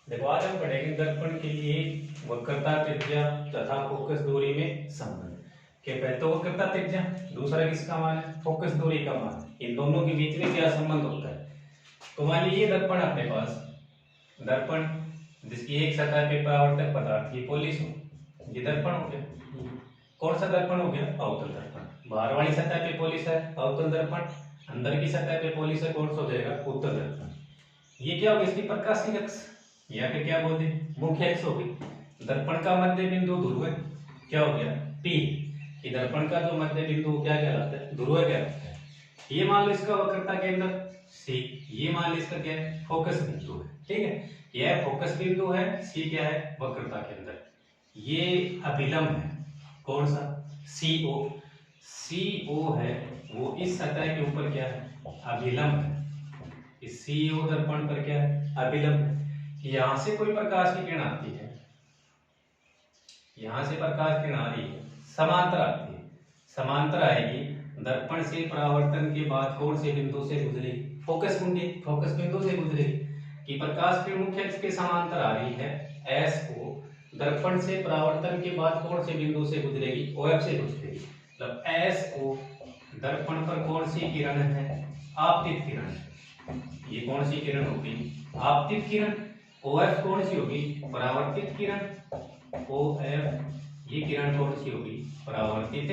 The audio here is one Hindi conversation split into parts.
देखो आज हम पढ़ेंगे दर्पण के लिए वक्रता त्रिज्या तथा फोकस दूरी में संबंध। के पहले तो वक्रता त्रिज्या, दूसरा किसका मान है, फोकस दूरी का मान। इन दोनों के बीच में क्या संबंध होता है। तो मान लीजिए दर्पण अपने पास, दर्पण जिसकी एक सतह पे परावर्तक पदार्थ की पॉलिश हो, ये दर्पण हो गया। कौन सा दर्पण हो गया, अवतल दर्पण। बाहर वाली सतह पे पॉलिश है अवतल दर्पण, अंदर की सतह पे पॉलिश है, कौन सा हो जाएगा, उत्तल दर्पण। ये क्या होगा, इसकी प्रकाश की अक्ष या फिर क्या बोलते हैं, मुख्य अक्ष होगी। दर्पण का मध्य बिंदु ध्रुव क्या हो गया, पी। कि दर्पण का जो मध्य बिंदु क्या कहलाता है, ध्रुव कहलाता है। ये मान लो इसका वक्रता केंद्र सी, ये मान लो इसका क्या है, फोकस बिंदु है। ठीक है, यह फोकस बिंदु है, सी क्या है, वक्रता केंद्र। ये अभिलंब है, कौन सा, सी ओ। सी ओ है वो इस सतह के ऊपर क्या है, अभिलंब है। इस सी ओ दर्पण पर क्या है, अभिलंब है। यहां से कोई प्रकाश की किरण आती है, यहां से प्रकाश किरण आ रही है, समांतर आती है, समांतर आएगी, दर्पण से परावर्तन के बाद कौन से बिंदु से गुजरेगी, फोकस बिंदु से गुजरेगी। कि प्रकाश किरण मुख्य अक्ष के समांतर आ रही है, एस ओ, दर्पण से परावर्तन के बाद कौन से बिंदु से गुजरेगी, ओ एफ से गुजरेगी। मतलब एस ओ दर्पण पर कौन सी किरण है, आपतित किरण। ये कौन सी किरण होगी, आपतित किरण। OF कौन सी होगी, परावर्तित किरण। OF ये किरण कौन सी होगी, परावर्तित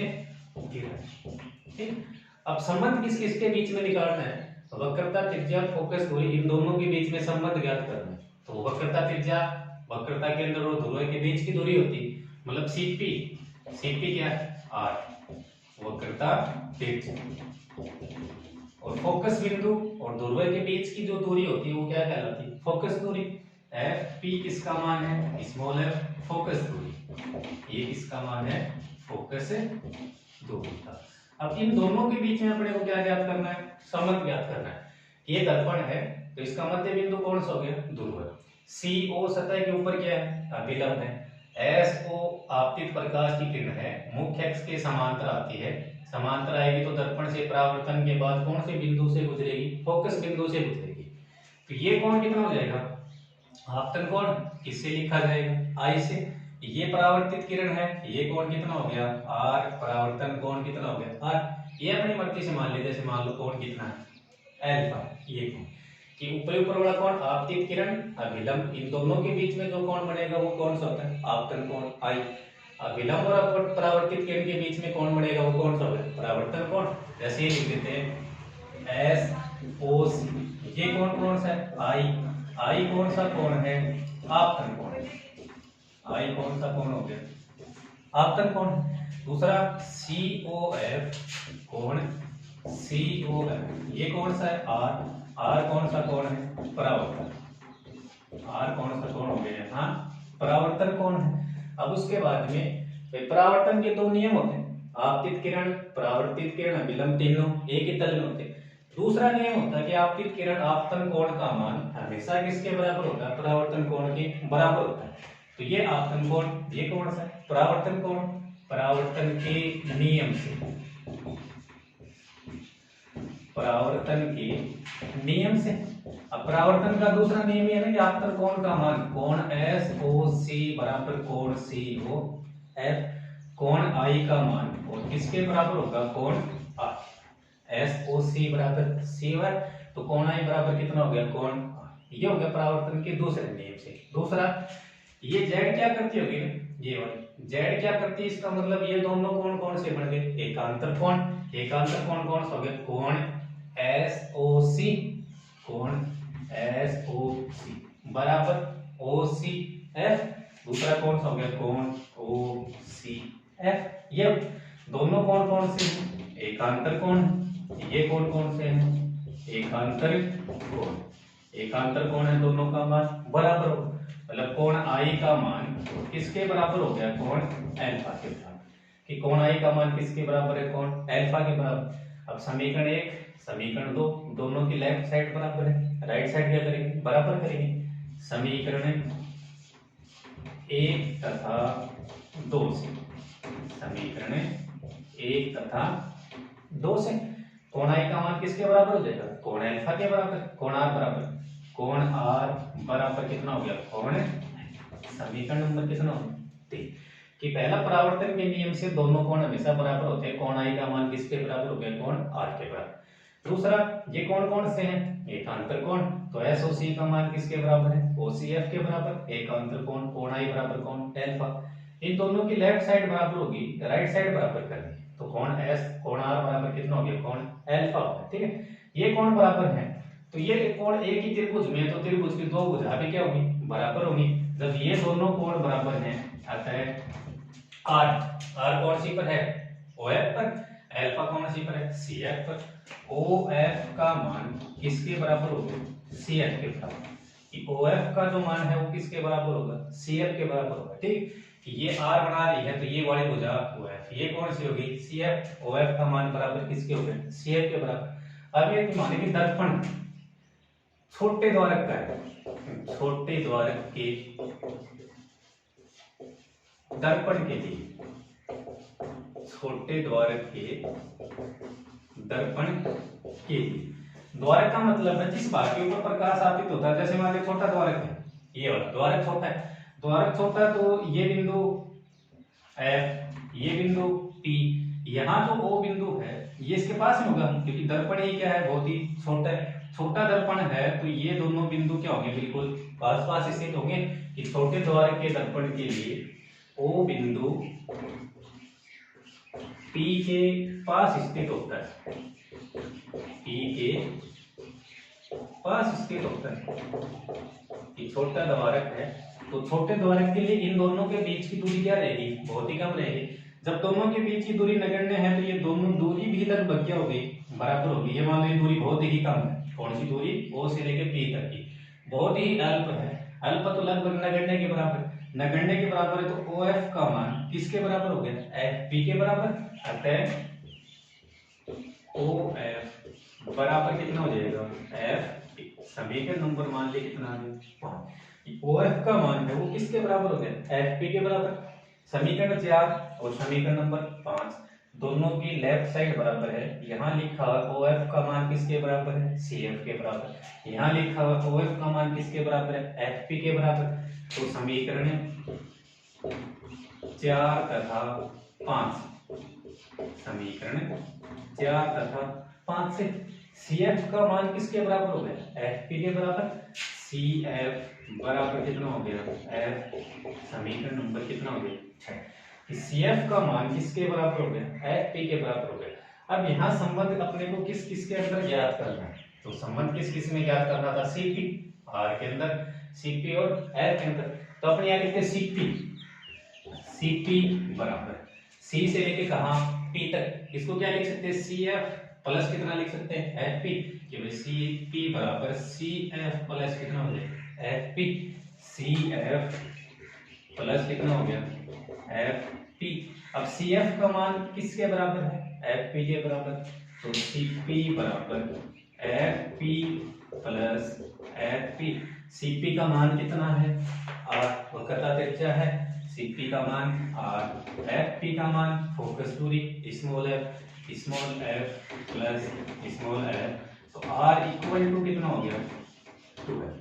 किरण। ठीक, अब संबंध किस किसके बीच में निकालना है, वक्रता त्रिज्या फोकस दूरी, इन दोनों के बीच में संबंध ज्ञात करना है। तो वक्रता त्रिज्या, वक्रता केंद्र और ध्रुव के बीच की दूरी होती है, मतलब सीपी। सीपी क्या है, आर, वक्रता त्रिज्या। और फोकस बिंदु और ध्रुव के बीच की जो दूरी होती है वो क्या कहलाती है, फोकस दूरी। एफ पी किसका मान है, स्मॉल एफ, फोकस दूरी। ये किसका मान है, फोकस दूरी का। अब इन दोनों के बीच में अपने को क्या ज्ञात करना है, संबंध ज्ञात करना है। ये दर्पण है तो इसका मध्य बिंदु कौन सा हो गया, ध्रुव। सी ओ सतह के ऊपर क्या है, अभिलंब है। एस ओ आपतित प्रकाश की किरण है, मुख्य अक्ष के समांतर आती है, समांतर आएगी तो दर्पण से परावर्तन के बाद कौन से बिंदु से गुजरेगी, फोकस बिंदु से गुजरेगी। तो ये कोण कितना हो जाएगा, आपतन कोण। किससे लिखा जाएगा, आई से। ये परावर्तित किरण है, ये कोण कितना हो गया, आर। परावर्तन कोण कितना हो गया, आर। ये अपनी मर्जी से मान ले, जैसे मान लो कोण कितना है, अल्फा। ये कोण कि ऊपर वाला कोण आपतित किरण, अभिलंब, इन दोनों के बीच में जो कोण बनेगा वो कौन सा होता है, आपतन कोण, आई। अभिलंब और परावर्तित किरण के बीच में कौन बनेगा वो कौन सा होगा, परावर्तन कोण। जैसे ये लिख देते हैं एस ओ सी, ये कोण कौन सा है, आई। आई कौन सा कोण है, आपतन कोण। आई कौन सा कोण हो गया, आपतन कोण। दूसरा सी ओ एफ कोण, सी ओ एफ ये कौन सा है, आर। आर कौन सा कोण है, परावर्तन। आर कौन सा कोण हो गया, हाँ, परावर्तन कोण है। अब उसके बाद में परावर्तन के दो नियम होते हैं, आपतित किरण, परावर्तित किरण, अभिलंब, तीनों एक ही तल में होते हैं। दूसरा नियम होता है कि आपतित किरण आपतन कोण का मान हमेशा किसके बराबर होता है, परावर्तन कोण के बराबर होता है। तो ये आपतन कोण, ये कौन सा है, परावर्तन कोण। परावर्तन के नियम से, परावर्तन के नियम से। अब परावर्तन का दूसरा नियम ये है ना कि आपतन कोण का मान, कोण एस ओ सी बराबर कोण सी ओ एफ, कोण आई का मान और किसके बराबर होगा, कोण आर। एस ओ सी बराबर सी है तो कोण आई बराबर कितना हो गया, कोण आर। ये हो गया परावर्तन के दूसरे नियम से। दूसरा ये जेड क्या करती होगी, ये वाली जेड क्या करती है, इसका मतलब ये दोनों कोण कौन से बन गए, एकांतर कोण। एकांतर कोण कौन सा हो गया, कोण एस ओ सी, कोण एस ओ सी बराबर ओ सी एफ। दूसरा कौन सा हो गया, कोण ओ सी एफ। ये दोनों कोण कौन से हैं, एकांतर कोण। ये कोण कौन से हैं, एकांतर कोण। एकांतर कोण है, दोनों का मान बराबर हो, मतलब कोण आई का मान किसके बराबर हो गया, कोण अल्फा के बराबर। कि कोण आई का मान किसके बराबर है, कोण अल्फा के बराबर। अब समीकरण 1 समीकरण 2 दोनों की लेफ्ट साइड बराबर है, राइट साइड क्या करेंगे, बराबर करेंगे। समीकरण 1 तथा 2 से, समीकरण 1 तथा 2 से कोण आई का मान किसके बराबर हो जाएगा, कोण अल्फा के बराबर, कोण आर बराबर कोण आर बराबर कितना हो गया, कोण समीकरण नंबर कितना हो गया 3, कि पहला परावर्तन के नियम से दोनों कोण हमेशा बराबर होते हैं, कोण आई का मान किसके बराबर हो गया, कोण आर के बराबर। दूसरा, ये कोण कौन से हैं, एक अंतर कोण, तो एस ओ सी का मान किसके बराबर है, ओ सी एफ के बराबर, एक अंतर कोण, कोण आई बराबर कोण एल्फा, इन दोनों की लेफ्ट साइड बराबर होगी, राइट साइड बराबर करनी है, तो कोण एस कोण आर बराबर कितना हो गया, कोण एल्फा हो गया, ठीक है। ये कोण बराबर है, तो ये कोण एक ही त्रिभुज में, तो त्रिभुज की दो भुजा भी क्या होगी, बराबर होगी। जब ये दोनों कोण बराबर हैं, अतः आर, आर कौन सी पर है, ओ एफ पर, एल्फा कौन सी पर है, सी एफ पर, ओ एफ का मान किसके बराबर होगा, सी एफ के बराबर, कि ओ एफ का जो मान है वो किसके बराबर होगा, सी एफ के बराबर होगा, ठीक। ये आर बना रही है, तो ये वाली भुजा ओ एफ, ये कौन सी होगी, सी एफ, ओ एफ का मान बराबर किसके हो गए, सी एफ के बराबर। अब ये माने कि दर्पण छोटे द्वारक का है, छोटे द्वारक के दर्पण के लिए, छोटे द्वारक के दर्पण के लिए, द्वारक का मतलब है जिस भाग के ऊपर प्रकाश आपतित होता है, जैसे मान लीजिए छोटा द्वारक है, ये वाला द्वारक छोटा है, द्वारक छोटा, तो ये बिंदु F, ये बिंदु P, यहाँ जो O बिंदु है ये इसके पास में होगा, क्योंकि दर्पण ही क्या है, बहुत ही छोटा है, छोटा दर्पण है, तो ये दोनों बिंदु क्या होंगे, बिल्कुल पास पास स्थित होंगे, कि छोटे द्वारक के दर्पण के लिए O बिंदु P के पास स्थित होता है, P के पास स्थित होता है, कि छोटा द्वारक है, तो छोटे द्वारक के लिए इन दोनों के बीच की दूरी क्या रहेगी, बहुत ही कम रहेगी। जब दोनों के बीच की दूरी नगण्य है, तो ये दोनों दूरी भी लगभग क्या होगी, बराबर होगी। ये मान लो ये दूरी बहुत ही कम है, कौन सी दूरी, O से लेकर P तक की बहुत ही अल्प है, अल्प तो लगभग नगण्य के बराबर, नगण्य के बराबर है, तो OF का मान किसके बराबर हो गया, FP के बराबर, अतः OF बराबर कितना हो जाएगा, FP। समीकरण नंबर मान लीजिए कितना आ गया, 5। OF का मान है वो किसके बराबर हो गया, FP के बराबर। समीकरण 4 और समीकरण नंबर 5 दोनों की लेफ्ट साइड बराबर है, यहाँ लिखा हुआ OF का मान किसके बराबर है, CF के बराबर, यहाँ लिखा हुआ OF का मान किसके बराबर है, FP के बराबर। तो समीकरण 4 तथा 5, समीकरण 4 तथा 5 से CF का मान किसके बराबर हो गया, FP के बराबर, CF बराबर कितना हो गया, F, समीकरण नंबर कितना हो गया 6, CF का मान किसके बराबर हो गया, FP के बराबर हो गया। अब यहाँ संबंध अपने को किस किस के अंदर ज्ञात करना है, तो संबंध किस किस में ज्ञात करना था, CP, R के अंदर, CP और L के अंदर, तो अपने यहाँ लिखते CP बराबर C से लेके कहाँ P तक, इसको क्या लिख सकते हैं, CF प्लस कितना लिख सकते हैं, FP, कि भाई CP बराबर CF प्लस कितना हो जाएगा, FP, CF प्लस कितना हो गया, FP। अब CF का मान किसके बराबर है, FP के बराबर, तो CP बराबर FP प्लस FP। CP का मान कितना है, R, वक्रता त्रिज्या है, CP का मान R, FP का मान फोकस दूरी small f plus small f, तो R इक्वल टू कितना हो गया, 2f।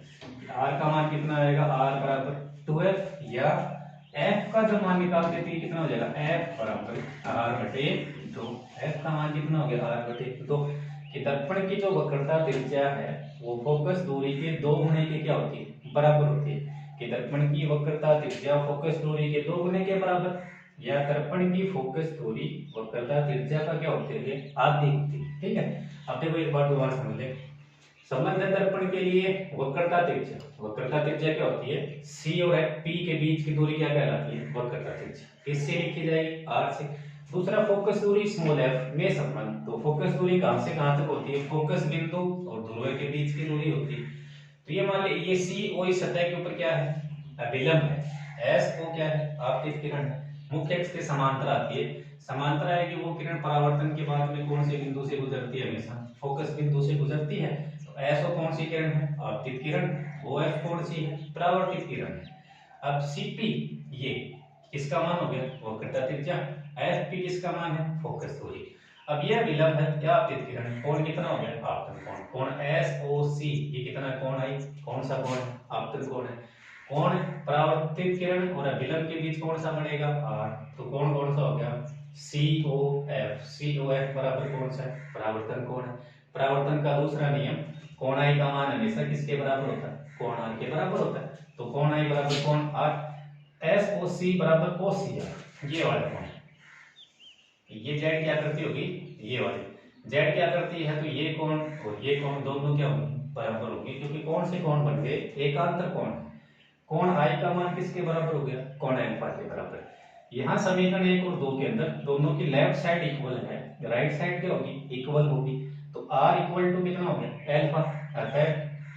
R का मान कितना आएगा, R बराबर 2f, या f का जो मान निकाल देते हैं कितना हो जाएगा, f बराबर R/2। f का मान कितना हो गया, R/2, कि दर्पण की जो वक्रता त्रिज्या है वो फोकस दूरी के 2 गुने के क्या होती है, बराबर होती है, कि दर्पण की वक्रता त्रिज्या फोकस दूरी के 2 गुने के बराबर, या दर्पण की फोकस दूरी वक्रता त्रिज्या का क्या होती है, आधी होती है, ठीक है। अब देखो एक बार दोबारा समझ ले, संबंध है दर्पण के लिए वक्रता त्रिज्या, वक्रता त्रिज्या क्या होती है, C और P के बीच की दूरी क्या कहलाती है, वक्रता त्रिज्या, किससे लिखी जाएगी, R से। दूसरा फोकस दूरी स्मॉल f में संबंध, तो फोकस दूरी कहां से कहां तक होती है, फोकस बिंदु और ध्रुव के बीच की दूरी होती है। तो ये मान ली ये CO इस सतह के ऊपर क्या है, अभिलंब है, SO क्या है, आपतित किरण है, मुख्य अक्ष के समांतर आती है। समांतर आएगी वो किरण परावर्तन के बाद में कौन से बिंदु से गुजरती है, हमेशा फोकस बिंदु से गुजरती है। तो SO कौन सी किरण है, आपतित किरण, OF कौन सी है, परावर्तित किरण है। अब CP ये किसका मान हो गया, वक्रता त्रिज्या, FP किसका मान है, फोकस दूरी। अब यह विलंब है क्या आपतित किरण, कोण कितना हो गया आपतन कोण, कोण SOC ये कितना कोण आई, कौन सा कोण है आपतन कोण है। कोण परावर्तित किरण और विलंब के बीच कौन सा बनेगा R, तो कोण कौन सा हो गया COF बराबर कौन सा है परावर्तन कोण है। परावर्तन का दूसरा नियम कोण I का मान हमेशा किसके बराबर होता है कोण R के बराबर होता है, तो कोण I बराबर कोण R, SOC बराबर cos CR ये वाला कोण, ये जेड क्या करती होगी ये वाली जेड क्या करती है, तो ये कोण और ये कोण दोनों क्या होंगे बराबर होंगे, क्योंकि कौन से कोण बन गए एकांतर कोण। कोण I का मान किसके बराबर हो गया कोण अल्फा के बराबर। यहाँ समीकरण 1 और 2 के अंदर दोनों की लेफ्ट साइड इक्वल है, राइट साइड क्या होगी इक्वल होगी, तो R इक्वल टू कितना हो गया अल्फा, अतः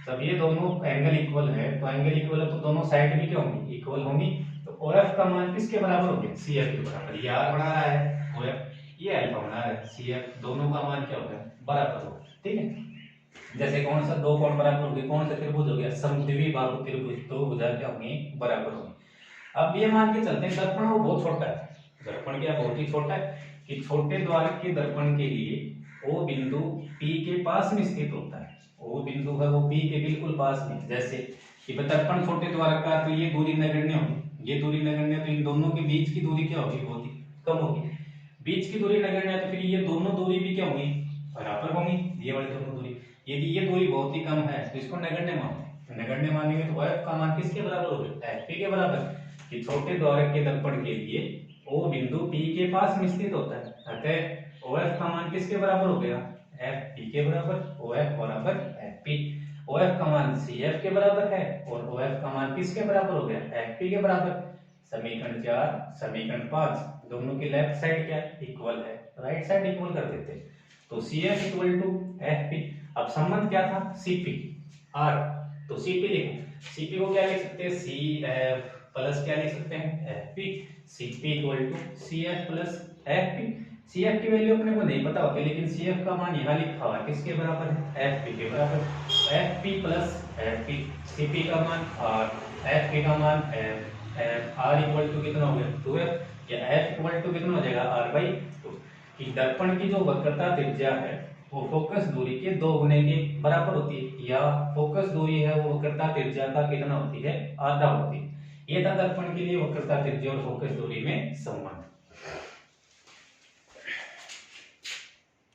जब ये दोनों एंगल इक्वल है तो एंगल इक्वल है तो दोनों साइड भी क्या होंगी इक्वल होंगी, तो OF का मान किसके बराबर हो गया CF के बराबर। ये R बना रहा है OF, ये अल्फा बना रहा है CF, दोनों का मान क्या हो गया बराबर हो गया। ठीक है, जैसे कौन सा दो कोण बराबर हो गए, कौन सा त्रिभुज हो गया समद्विबाहु त्रिभुज, दो भुजा क्या होंगी बराबर होंगी। अब ये मान के चलते हैं दर्पण वो बहुत छोटा है, दर्पण क्या बहुत ही छोटा है कि छोटे द्वारक के दर्पण के लिए O बिंदु P के पास में स्थित होता है, O बिंदु है वो P के बिल्कुल पास में, जैसे कि दर्पण छोटे द्वारक का तो ये दूरी नगण्य होगी, ये दूरी नगण्य, तो इन दोनों के बीच की दूरी क्या होगी बहुत ही कम होगी, बीच की दूरी नगण्य तो फिर ये दोनों दूरी भी क्या होंगी बराबर होंगी, ये वाली दोनों दूरी, यदि ये दूरी बहुत ही कम है तो इसको नगण्य मानेंगे, नगण्य मानेंगे तो OF का मान किसके बराबर होगा FP के बराबर, कि छोटे द्वारक के दर्पण के लिए O बिंदु P के पास में स्थित होता है, अतः OF का मान किसके बराबर हो गया FP के बराबर, OF बराबर FP, OF का मान CF के बराबर है और OF का मान किसके बराबर हो गया FP के बराबर। समीकरण 4 समीकरण 5 दोनों की लेफ्ट साइड क्या है इक्वल है, राइट साइड इक्वल कर देते हैं, तो CF इक्वल टू FP। अब संबंध क्या था CP R, तो CP लिखो, CP को क्या लिख सकते हैं CF प्लस क्या लिख सकते हैं FP, CP equal to CF plus FP। CF की वैल्यू अपने को नहीं पता होती, लेकिन CF का मान यहाँ लिखा हुआ है किसके बराबर है FP के बराबर, FP प्लस FP, CP का मान R, FP का मान R इक्वल टू कितना हो गया 2F, या F इक्वल टू कितना हो जाएगा R/2, कि दर्पण की जो वक्रता त्रिज्या है वो फोकस दूरी के 2 गुने के बराबर होती है, या फोकस दूरी है वो वक्रता त्रिज्या का कितना होती है आधा होती है। ये था दर्पण के लिए वक्रता त्रिज्या और फोकस दूरी में संबंध।